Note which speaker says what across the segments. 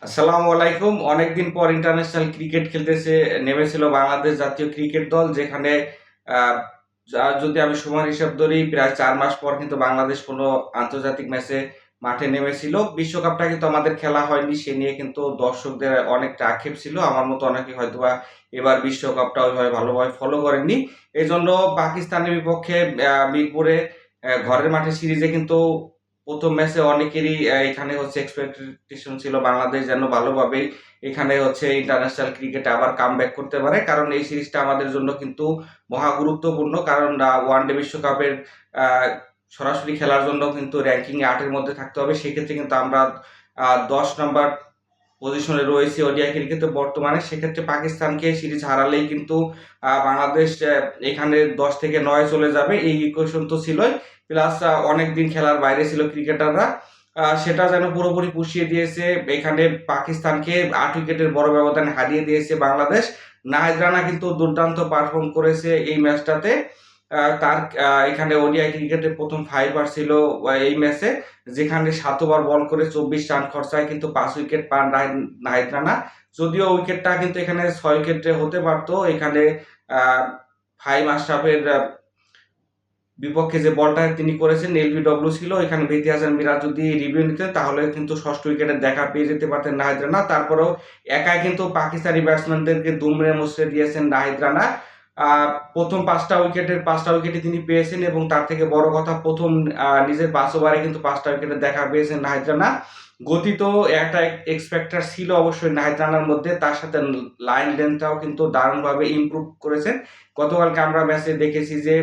Speaker 1: আসসালামু আলাইকুম। অনেকদিন পর ইন্টারন্যাশনাল ক্রিকেট খেলতেছে নেমেছিল বাংলাদেশ জাতীয় ক্রিকেট দল, যেখানে আহ, যদি আমি সময় হিসাব ধরি প্রায় 4 মাস পর কিন্তু বাংলাদেশ কোনো আন্তর্জাতিক ম্যাচে মাঠে নেমেছিল। বিশ্বকাপটা কিন্তু আমাদের খেলা হয়নি, সে নিয়ে কিন্তু দর্শকদের অনেকটা আক্ষেপ ছিল। আমার মতো অনেকে হয়তোবা এবার বিশ্বকাপটা ওইভাবে ভালোভাবে ফলো করেননি। এই জন্য পাকিস্তানের বিপক্ষে মিরপুরে ঘরের মাঠে সিরিজে কিন্তু প্রথম ম্যাচে অনেকেরই এখানে হচ্ছে এক্সপেকটেশন ছিল বাংলাদেশ যেন ভালোভাবেই এখানে হচ্ছে ইন্টারন্যাশনাল ক্রিকেটে আবার কামব্যাক করতে পারে, কারণ এই সিরিজটা আমাদের জন্য কিন্তু মহা গুরুত্বপূর্ণ। কারণ ওয়ানডে বিশ্বকাপের আহ, সরাসরি খেলার জন্য কিন্তু র্যাঙ্কিং 8-এর মধ্যে থাকতে হবে। সেক্ষেত্রে কিন্তু আমরা 10 নম্বর পজিশনে রয়েছে ওডিআই ক্রিকেটে বর্তমানে। সেক্ষেত্রে পাকিস্তানকে সিরিজ হারালেই কিন্তু বাংলাদেশ এখানে 10 থেকে 9 চলে যাবে, এই ইকুয়েশন তো ছিলই। প্লাস অনেকদিন খেলার বাইরে ছিল ক্রিকেটাররা, সেটা যেন পুরোপুরি পুষিয়ে দিয়েছে। এখানে পাকিস্তানকে 8 উইকেটের বড় ব্যবধানে হারিয়ে দিয়েছে বাংলাদেশ। নাহিদ রানা কিন্তু দুর্দান্ত পারফর্ম করেছে এই ম্যাচটাতে। তার এখানে ওডিআই ক্রিকেটে প্রথম ফাইবার ছিল এই ম্যাচে, যেখানে 7 ওভার বল করে 24 রান খরচায় কিন্তু 5 উইকেট পান নাহিদ রানা। যদিও উইকেটটা কিন্তু এখানে 6 উইকেটে হতে পারতো। এখানে ফাহিম আশরাফের বিপক্ষে যে বলটা তিনি করেছেন এলবিডব্লিউ ছিল, এখানে মেহেদী হাসান মিরাজ যদি রিভিউ নিতেন তাহলে কিন্তু ষষ্ঠ উইকেটের দেখা পেয়ে যেতে পারতেন নাহিদ রানা। তারপরেও একাই কিন্তু পাকিস্তানি ব্যাটসম্যানদেরকে দুমড়ে মুচড়ে দিয়েছেন নাহিদ রানা। প্রথম 5টা উইকেটই তিনি পেয়েছেন, এবং তার থেকে বড় কথা প্রথম নিজের 5 ওভারে কিন্তু 5টা উইকেটের দেখা পেয়েছেন নাহিদ রানা। গতি তো একটা এক্সপেক্টার ছিল অবশ্যই নাহিদ রানার মধ্যে, তার সাথে লাইন লেন্থটাও কিন্তু দারুণভাবে ইমপ্রুভ করেছেন। গতকালকে আমরা ম্যাচে দেখেছি যে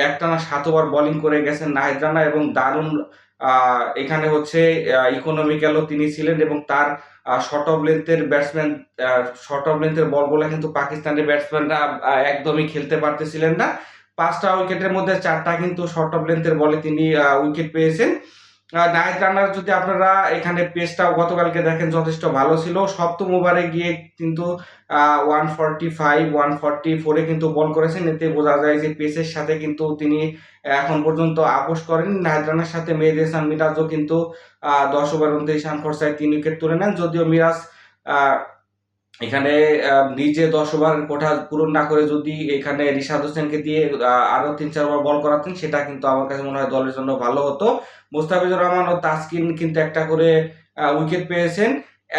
Speaker 1: একটানা 7 ওভার বোলিং করে গেছেন নাহিদ রানা, এবং দারুণ এখানে হচ্ছে ইকোনমিক্যালও তিনি ছিলেন, এবং তার শর্ট অফ লেন্থের বলগুলো কিন্তু পাকিস্তানের ব্যাটসম্যানরা একদমই খেলতে পারতেছিলেন না। 5টা উইকেটের মধ্যে 4টা কিন্তু শর্ট অফ লেন্থের বলে তিনি উইকেট পেয়েছেন। নাহিদ রানার যদি আপনারা এখানে পেসটাও গতকালকে দেখেন যথেষ্ট ভালো ছিল। সপ্তম ওভারে গিয়ে কিন্তু 145-144-এ কিন্তু বল করেছেন। এতে বোঝা যায় যে পেসের সাথে কিন্তু তিনি এখন পর্যন্ত আপোস করেন। নাহিদ রানার সাথে মেহেদী হাসান মিরাজও কিন্তু 10 ওভার 29 রান খরচায় 3 উইকেট তুলে নেন। যদিও মিরাজ আহ, এখানে নিজে 10 ওভার কোঠা পূরণ না করে যদি এখানে রিশাদ হোসেনকে দিয়ে আরো 3-4 ওভার বল করাতেন, সেটা কিন্তু আমার কাছে মনে হয় দলের জন্য ভালো হতো। মোস্তাফিজুর রহমান ও তাসকিন কিন্তু একটা করে উইকেট পেয়েছেন।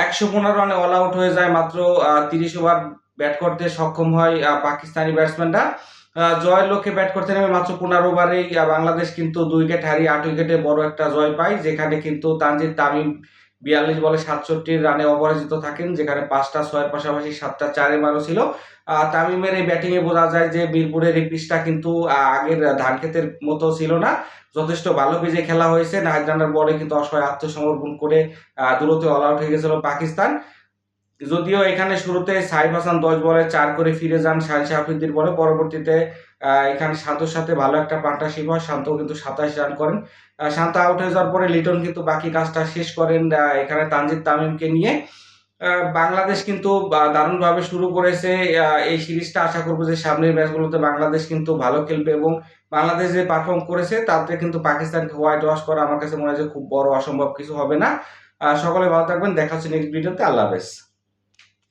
Speaker 1: 115 রানে অল আউট হয়ে যায় মাত্র 30 ওভার ব্যাট করতে সক্ষম হয় পাকিস্তানি ব্যাটসম্যানরা। জয়ের লক্ষ্যে ব্যাট করতে নেমে মাত্র 15 ওভারেই বাংলাদেশ কিন্তু 2 উইকেট হারিয়ে 8 উইকেটে বড় একটা জয় পায়, যেখানে কিন্তু তানজিদ তামিম 42 বলে 67 রানে অপরাজিত থাকেন, যেখানে 5টা 6-এর পাশাপাশি 7টা 4-এ মারও ছিল। তামিমের এই ব্যাটিং এ বোঝা যায় যে বীরপুরের এই পিচটা কিন্তু আগের ধান ক্ষেতের মতো ছিল না, যথেষ্ট ভালো পিচে খেলা হয়েছে। নাহিদ রানার বলে কিন্তু অসহায় আত্মসমর্পণ করে দ্রুত অল আউট হয়ে গেছিল পাকিস্তান। যদিও এখানে শুরুতে সাইফ হাসান 10 বলে 4 করে ফিরে যান সানশা আফ্রিদির বলে। পরবর্তীতে এখানে শান্তর সাথে ভালো একটা পার্টনারশিপ হয়, শান্ত কিন্তু 27 রান করেন। শান্ত আউট হয়ে যাওয়ার পরে লিটন কিন্তু বাকি কাজটা শেষ করেন এখানে তানজিদ তামিমকে নিয়ে। বাংলাদেশ কিন্তু দারুণভাবে শুরু করেছে এই সিরিজটা। আশা করবো যে সামনের ম্যাচগুলোতে বাংলাদেশ কিন্তু ভালো খেলবে, এবং বাংলাদেশ যে পারফর্ম করেছে তাতে কিন্তু পাকিস্তানকে হোয়াইট ওয়াশ করা আমার কাছে মনে হয় যে খুব বড় অসম্ভব কিছু হবে না। সকলে ভালো থাকবেন, দেখা হচ্ছে নেক্সট ভিডিওতে। আল্লাহ হাফেজ।